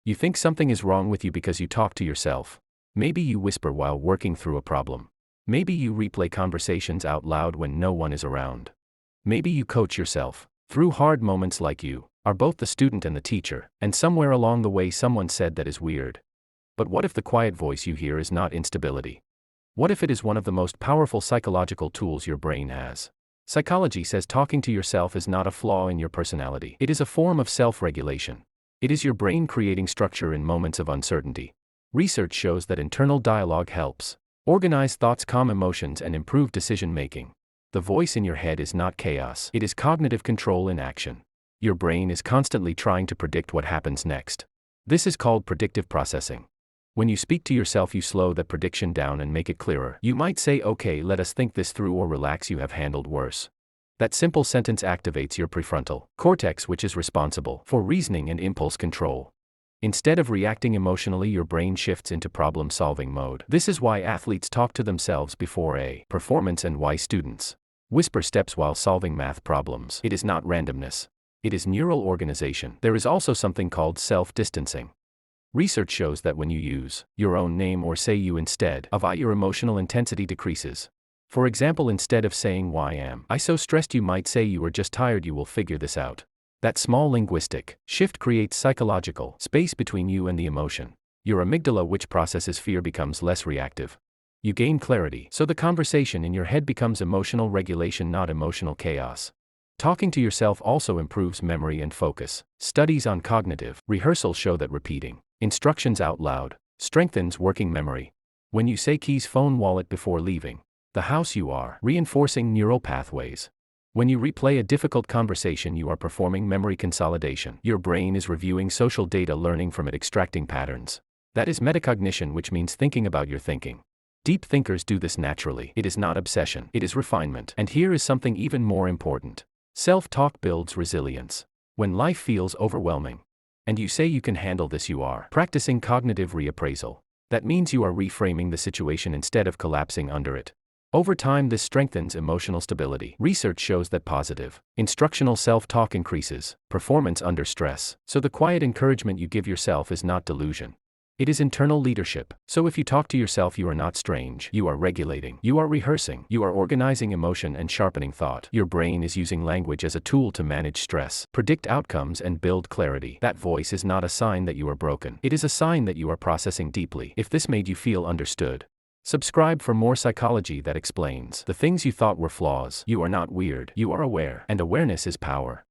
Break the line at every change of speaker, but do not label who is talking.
You think something is wrong with you because you talk to yourself. Maybe you whisper while working through a problem. Maybe you replay conversations out loud when no one is around. Maybe you coach yourself through hard moments like you are both the student and the teacher, and somewhere along the way someone said that is weird. But what if the quiet voice you hear is not instability? What if it is one of the most powerful psychological tools your brain has? Psychology says talking to yourself is not a flaw in your personality. It is a form of self-regulation. It is your brain creating structure in moments of uncertainty. Research shows that internal dialogue helps organize thoughts, calm emotions, and improve decision-making. The voice in your head is not chaos. It is cognitive control in action. Your brain is constantly trying to predict what happens next. This is called predictive processing. When you speak to yourself, you slow that prediction down and make it clearer. You might say, "Okay, let us think this through," or "Relax, you have handled worse." That simple sentence activates your prefrontal cortex, which is responsible for reasoning and impulse control. Instead of reacting emotionally, your brain shifts into problem-solving mode. This is why athletes talk to themselves before a performance and why students whisper steps while solving math problems. It is not randomness. It is neural organization. There is also something called self-distancing. Research shows that when you use your own name or say you instead of I, your emotional intensity decreases. For example, instead of saying "Why am I so stressed," you might say "You are just tired, you will figure this out." That small linguistic shift creates psychological space between you and the emotion. Your amygdala, which processes fear, becomes less reactive. You gain clarity, so the conversation in your head becomes emotional regulation, not emotional chaos. Talking to yourself also improves memory and focus. Studies on cognitive rehearsal show that repeating instructions out loud strengthens working memory. When you say keys, phone, wallet before leaving the house, you are reinforcing neural pathways. When you replay a difficult conversation, you are performing memory consolidation. Your brain is reviewing social data, learning from it, extracting patterns. That is metacognition, which means thinking about your thinking. Deep thinkers do this naturally. It is not obsession, it is refinement. And here is something even more important. Self-talk builds resilience. When life feels overwhelming, and you say you can handle this, you are practicing cognitive reappraisal. That means you are reframing the situation instead of collapsing under it. Over time, this strengthens emotional stability. Research shows that positive instructional self-talk increases performance under stress. So the quiet encouragement you give yourself is not delusion. It is internal leadership. So if you talk to yourself, you are not strange. You are regulating. You are rehearsing. You are organizing emotion and sharpening thought. Your brain is using language as a tool to manage stress, predict outcomes, and build clarity. That voice is not a sign that you are broken. It is a sign that you are processing deeply. If this made you feel understood, subscribe for more psychology that explains the things you thought were flaws. You are not weird. You are aware. And awareness is power.